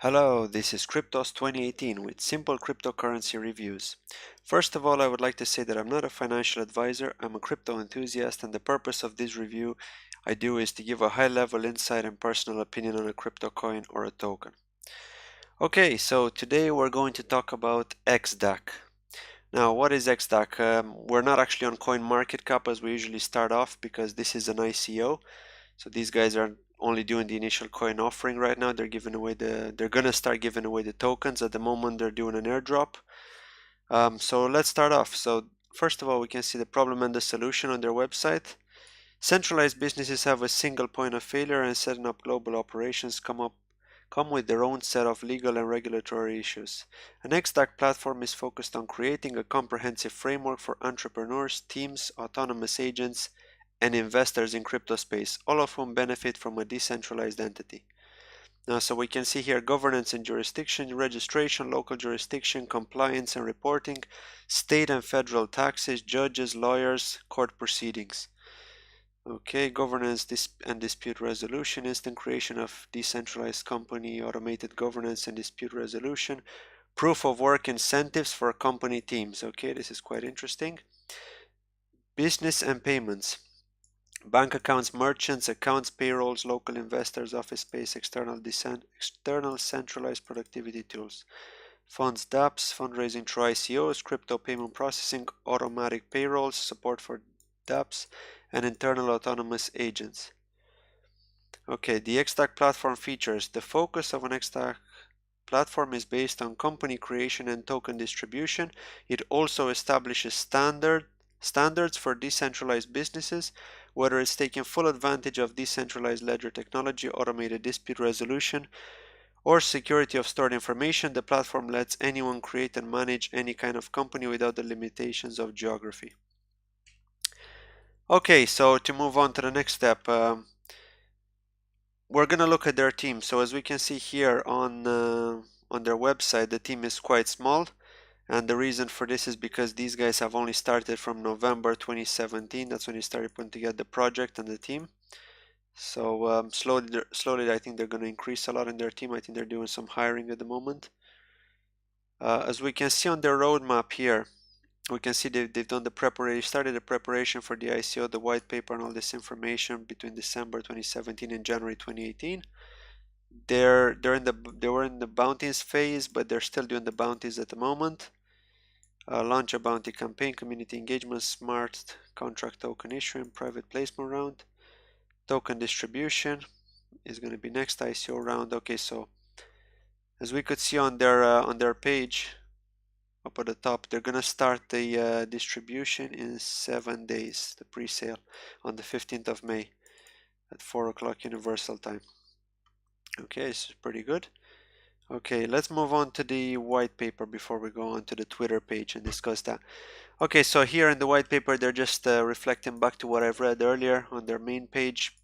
Hello, this is Cryptos 2018 with simple cryptocurrency reviews. First of all, I would like to say that I'm not a financial advisor, I'm a crypto enthusiast, and the purpose of this review I do is to give a high-level insight and personal opinion on a crypto coin or a token. Okay, so today we're going to talk about xDac. Now, what is xDac? We're not actually on CoinMarketCap as we usually start off because this is an ICO. So these guys are only doing the initial coin offering right now. They're gonna start giving away the tokens. At the moment, they're doing an airdrop. So let's start off. So first of all, we can see the problem and the solution on their website. Centralized businesses have a single point of failure, and setting up global operations come with their own set of legal and regulatory issues. An xDac platform is focused on creating a comprehensive framework for entrepreneurs, teams, autonomous agents, and investors in crypto space, all of whom benefit from a decentralized entity. Now, so we can see here governance and jurisdiction, registration, local jurisdiction, compliance and reporting, state and federal taxes, judges, lawyers, court proceedings. Okay, governance and dispute resolution, instant creation of decentralized company, automated governance and dispute resolution, proof of work incentives for company teams. Okay, this is quite interesting. Business and payments. Bank accounts, merchants, accounts, payrolls, local investors, office space, external centralized productivity tools. Funds, dApps, fundraising through ICOs, crypto payment processing, automatic payrolls, support for dApps, and internal autonomous agents. Okay, the xDac platform features. The focus of an xDac platform is based on company creation and token distribution. It also establishes standards for decentralized businesses, whether it's taking full advantage of decentralized ledger technology, automated dispute resolution, or security of stored information. The platform lets anyone create and manage any kind of company without the limitations of geography. Okay, so to move on to the next step, we're gonna look at their team. So as we can see here on their website, the team is quite small, and the reason for this is because these guys have only started from November 2017. That's when they started putting together the project and the team. So slowly, I think they're going to increase a lot in their team. I think they're doing some hiring at the moment. As we can see on their roadmap here, we can see they've done the preparation, started the preparation for the ICO, the white paper, and all this information between December 2017 and January 2018. They were in the bounties phase, but they're still doing the bounties at the moment. Launch a bounty campaign, community engagement, smart contract token issuing, private placement round, token distribution is going to be next ICO round. Okay, so as we could see on their page up at the top, they're going to start the distribution in 7 days, the pre-sale on the 15th of May at 4 o'clock Universal Time. Okay, this is pretty good. Okay, let's move on to the white paper before we go on to the Twitter page and discuss that. Okay, so here in the white paper, they're just reflecting back to what I've read earlier on their main page.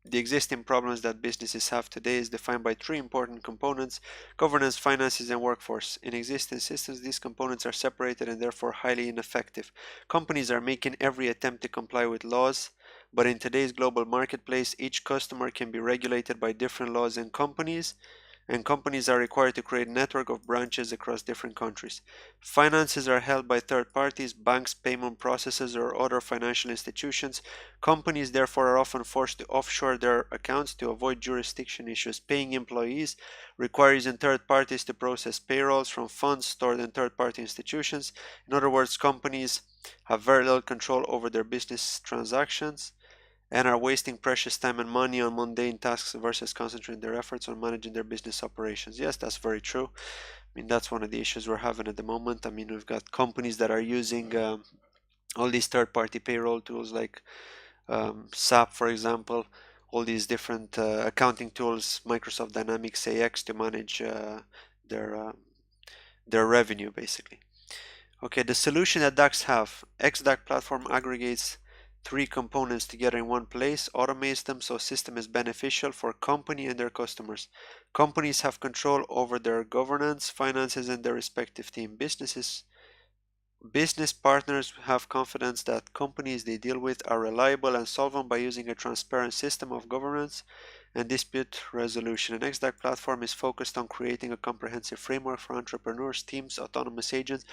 The existing problems that businesses have today is defined by three important components: governance, finances, and workforce. In existing systems, these components are separated and therefore highly ineffective. Companies are making every attempt to comply with laws, but in today's global marketplace, each customer can be regulated by different laws and companies are required to create a network of branches across different countries. Finances are held by third parties, banks, payment processors, or other financial institutions. Companies therefore are often forced to offshore their accounts to avoid jurisdiction issues. Paying employees requires using third parties to process payrolls from funds stored in third-party institutions. In other words, companies have very little control over their business transactions and are wasting precious time and money on mundane tasks versus concentrating their efforts on managing their business operations. Yes, that's very true. I mean, that's one of the issues we're having at the moment. I mean, we've got companies that are using all these third-party payroll tools like SAP, for example, all these different accounting tools, Microsoft Dynamics AX, to manage their revenue, basically. Okay, the solution that DACs have. xDac platform aggregates three components together in one place, automates them so system is beneficial for company and their customers. Companies have control over their governance, finances, and their respective team. Business partners have confidence that companies they deal with are reliable and solvent by using a transparent system of governance and dispute resolution. An xDac platform is focused on creating a comprehensive framework for entrepreneurs, teams, autonomous agents,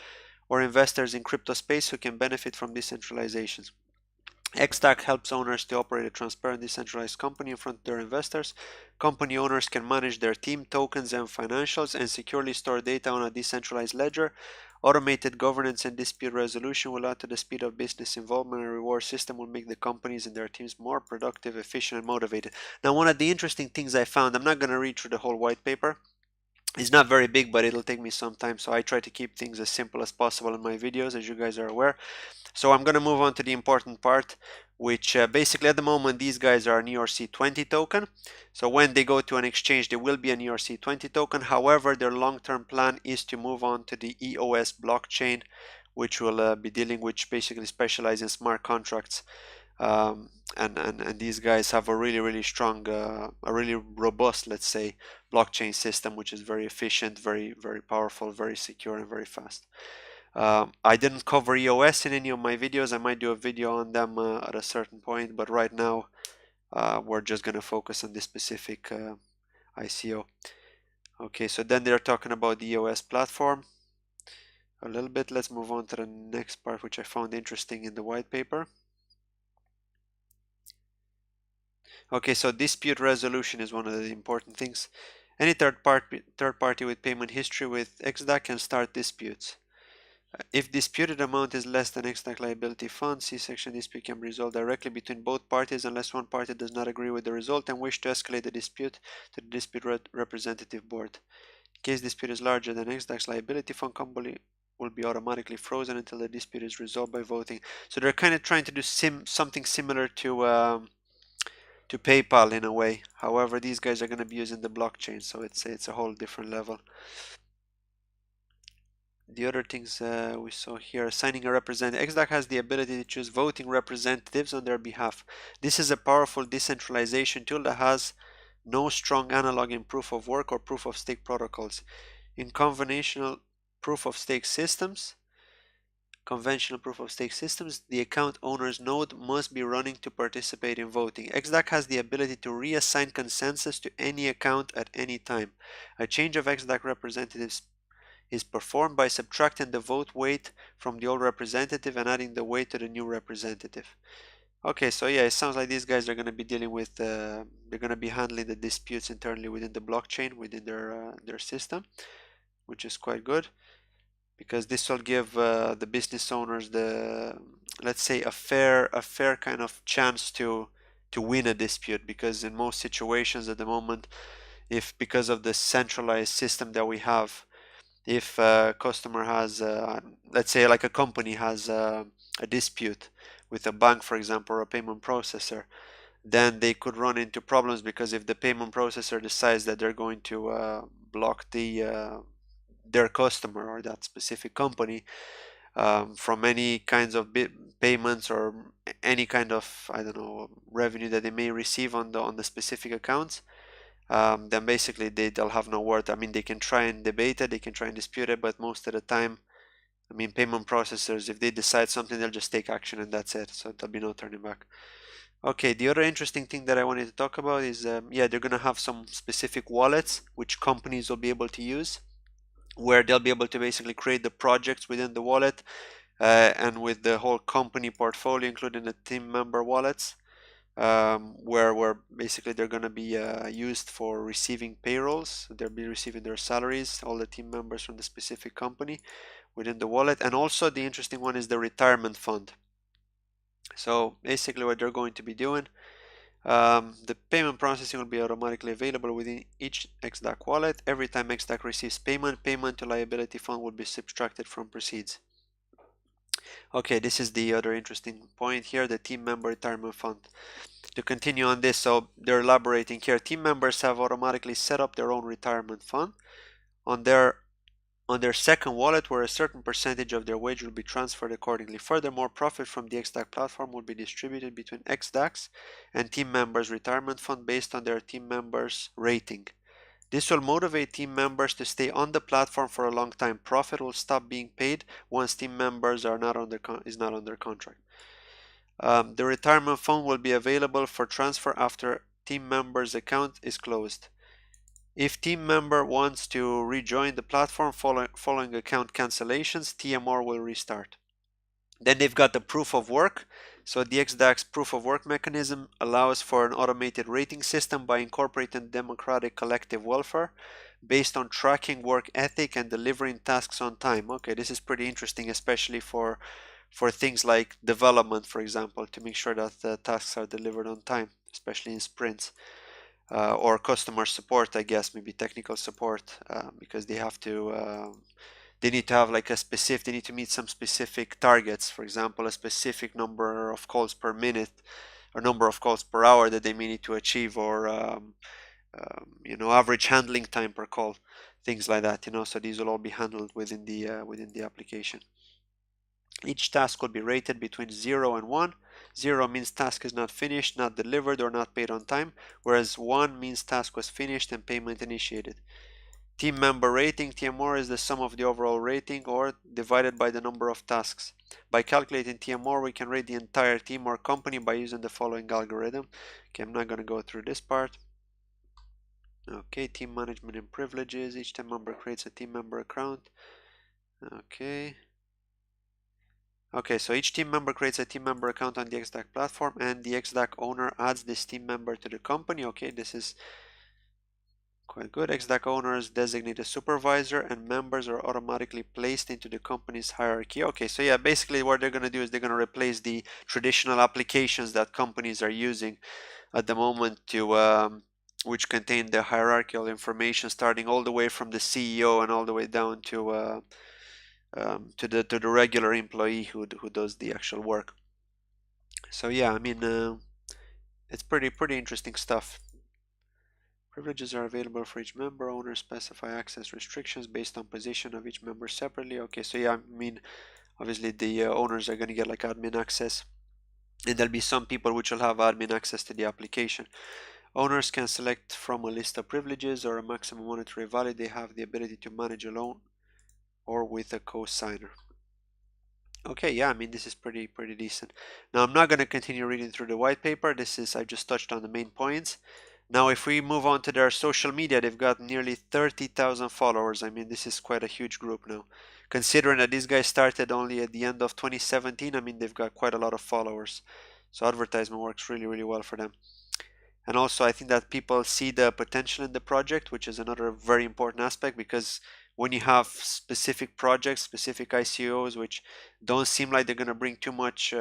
or investors in crypto space who can benefit from decentralization. xDac helps owners to operate a transparent, decentralized company in front of their investors. Company owners can manage their team, tokens, and financials and securely store data on a decentralized ledger. Automated governance and dispute resolution will add to the speed of business involvement, and a reward system will make the companies and their teams more productive, efficient, and motivated. Now, one of the interesting things I found, I'm not going to read through the whole white paper. It's not very big, but it'll take me some time, so I try to keep things as simple as possible in my videos, as you guys are aware. So I'm going to move on to the important part, which basically at the moment these guys are an ERC20 token. So when they go to an exchange, they will be an ERC20 token. However, their long-term plan is to move on to the EOS blockchain, which will be dealing, which basically specializes in smart contracts. And these guys have a really strong, a really robust, let's say, blockchain system, which is very efficient, very powerful, very secure, and very fast. I didn't cover EOS in any of my videos. I might do a video on them at a certain point, but right now we're just going to focus on this specific ICO. Okay, so then they're talking about the EOS platform a little bit. Let's move on to the next part, which I found interesting in the white paper. Okay, so dispute resolution is one of the important things. Any third party with payment history with xDac can start disputes. If disputed amount is less than xDac liability fund, C-section dispute can be resolved directly between both parties unless one party does not agree with the result and wish to escalate the dispute to the dispute representative board. In case dispute is larger than xDac's liability fund, company will be automatically frozen until the dispute is resolved by voting. So they're kind of trying to do something similar to PayPal in a way. However, these guys are going to be using the blockchain, so it's a whole different level. The other things we saw here, assigning a representative. xDac has the ability to choose voting representatives on their behalf. This is a powerful decentralization tool that has no strong analog in proof of work or proof of stake protocols. In conventional proof of stake systems, the account owner's node must be running to participate in voting. xDac has the ability to reassign consensus to any account at any time. A change of xDac representatives is performed by subtracting the vote weight from the old representative and adding the weight to the new representative. Okay, so yeah, it sounds like these guys are going to be dealing with, they're going to be handling the disputes internally within the blockchain, within their system, which is quite good, because this will give the business owners the, let's say, a fair kind of chance to win a dispute, because in most situations at the moment, if because of the centralized system that we have, if a customer has, let's say like a company has a dispute with a bank, for example, or a payment processor, then they could run into problems, because if the payment processor decides that they're going to block their customer or that specific company from any kinds of payments or any kind of, I don't know, revenue that they may receive on the specific accounts, then basically they'll have no word. I mean, they can try and debate it, they can try and dispute it, but most of the time, I mean, payment processors, if they decide something, they'll just take action and that's it. So there'll be no turning back. Okay, the other interesting thing that I wanted to talk about is, yeah, they're going to have some specific wallets which companies will be able to use, where they'll be able to basically create the projects within the wallet and with the whole company portfolio, including the team member wallets. Where basically they're going to be used for receiving payrolls. They'll be receiving their salaries, all the team members from the specific company within the wallet. And also the interesting one is the retirement fund. So basically what they're going to be doing, the payment processing will be automatically available within each xDac wallet. Every time xDac receives payment to liability fund will be subtracted from proceeds. Okay, this is the other interesting point here, the team member retirement fund. To continue on this, so they're elaborating here, team members have automatically set up their own retirement fund on their second wallet, where a certain percentage of their wage will be transferred accordingly. Furthermore, profit from the xDac platform will be distributed between xDacs and team members retirement fund based on their team members rating. This will motivate team members to stay on the platform for a long time. Profit will stop being paid once team members are not under contract. The retirement fund will be available for transfer after team member's account is closed. If team member wants to rejoin the platform following account cancellations, TMR will restart. Then they've got the proof of work. So the xDac proof of work mechanism allows for an automated rating system by incorporating democratic collective welfare based on tracking work ethic and delivering tasks on time. Okay, this is pretty interesting, especially for things like development, for example, to make sure that the tasks are delivered on time, especially in sprints. Or customer support, I guess, maybe technical support, because they have to they need to have like a specific, they need to meet some specific targets, for example, a specific number of calls per minute or number of calls per hour that they may need to achieve, or you know, average handling time per call, things like that, you know. So these will all be handled within the application. Each task will be rated between 0 and 1. 0 means task is not finished, not delivered, or not paid on time, whereas 1 means task was finished and payment initiated. Team member rating, TMR, is the sum of the overall rating or divided by the number of tasks. By calculating TMR, we can rate the entire team or company by using the following algorithm. Okay, I'm not going to go through this part. Okay, team management and privileges. Each team member creates a team member account. Okay. Okay, so each team member creates a team member account on the xDac platform, and the xDac owner adds this team member to the company. Okay, this is quite good. xDac owners designate a supervisor, and members are automatically placed into the company's hierarchy. Okay, so yeah, basically what they're going to do is they're going to replace the traditional applications that companies are using at the moment to which contain the hierarchical information, starting all the way from the CEO and all the way down to the regular employee who does the actual work. So yeah, I mean, it's pretty interesting stuff. Privileges are available for each member. Owners specify access restrictions based on position of each member separately. Okay, so yeah, I mean, obviously the owners are going to get like admin access, and there'll be some people which will have admin access to the application. Owners can select from a list of privileges or a maximum monetary value they have the ability to manage alone or with a co-signer. Okay, yeah, I mean, this is pretty decent. Now, I'm not going to continue reading through the white paper. I just touched on the main points. Now, if we move on to their social media, they've got nearly 30,000 followers. I mean, this is quite a huge group now. Considering that these guys started only at the end of 2017, I mean, they've got quite a lot of followers. So advertisement works really well for them. And also, I think that people see the potential in the project, which is another very important aspect, because when you have specific projects, specific ICOs, which don't seem like they're gonna bring too much,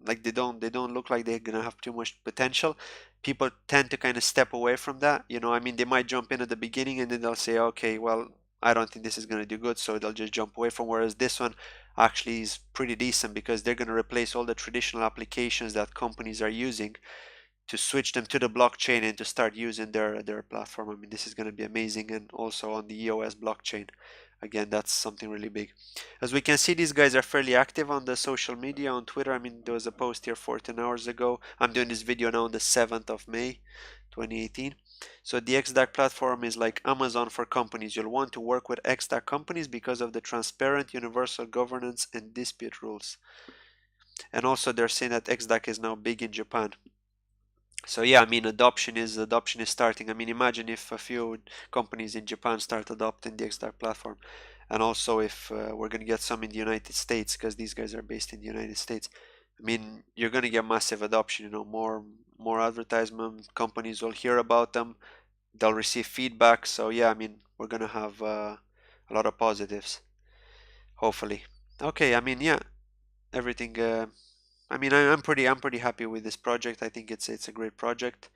like they don't look like they're gonna have too much potential, people tend to kind of step away from that. You know, I mean, they might jump in at the beginning and then they'll say, okay, well, I don't think this is gonna do good, so they'll just jump away from. Whereas this one actually is pretty decent because they're gonna replace all the traditional applications that companies are using to switch them to the blockchain and to start using their platform. I mean, this is going to be amazing, and also on the EOS blockchain. Again, that's something really big. As we can see, these guys are fairly active on the social media, on Twitter. I mean, there was a post here 14 hours ago. I'm doing this video now on the 7th of May, 2018. So the xDac platform is like Amazon for companies. You'll want to work with xDac companies because of the transparent, universal governance and dispute rules. And also they're saying that xDac is now big in Japan. So yeah, I mean, adoption is starting. I mean, imagine if a few companies in Japan start adopting the xDac platform, and also if we're going to get some in the United States, because these guys are based in the United States. I mean, you're going to get massive adoption. You know, more advertisement, companies will hear about them, they'll receive feedback. So yeah, I mean, we're going to have a lot of positives, hopefully. Okay, I mean, yeah, everything. I mean, I'm pretty happy with this project. I think it's a great project.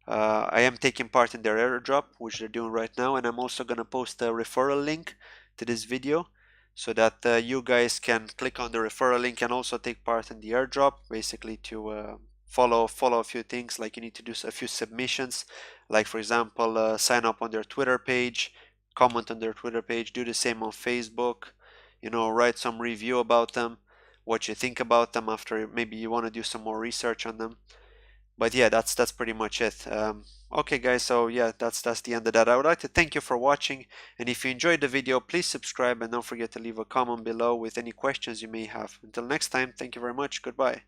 I am taking part in their airdrop, which they're doing right now, and I'm also gonna post a referral link to this video so that you guys can click on the referral link and also take part in the airdrop, basically to follow a few things. Like you need to do a few submissions, like for example, sign up on their Twitter page, comment on their Twitter page, do the same on Facebook, you know, write some review about them, what you think about them after maybe you want to do some more research on them. But yeah, that's pretty much it. Okay guys, so yeah, that's the end of that. I would like to thank you for watching, and if you enjoyed the video, please subscribe and don't forget to leave a comment below with any questions you may have. Until next time, thank you very much. Goodbye.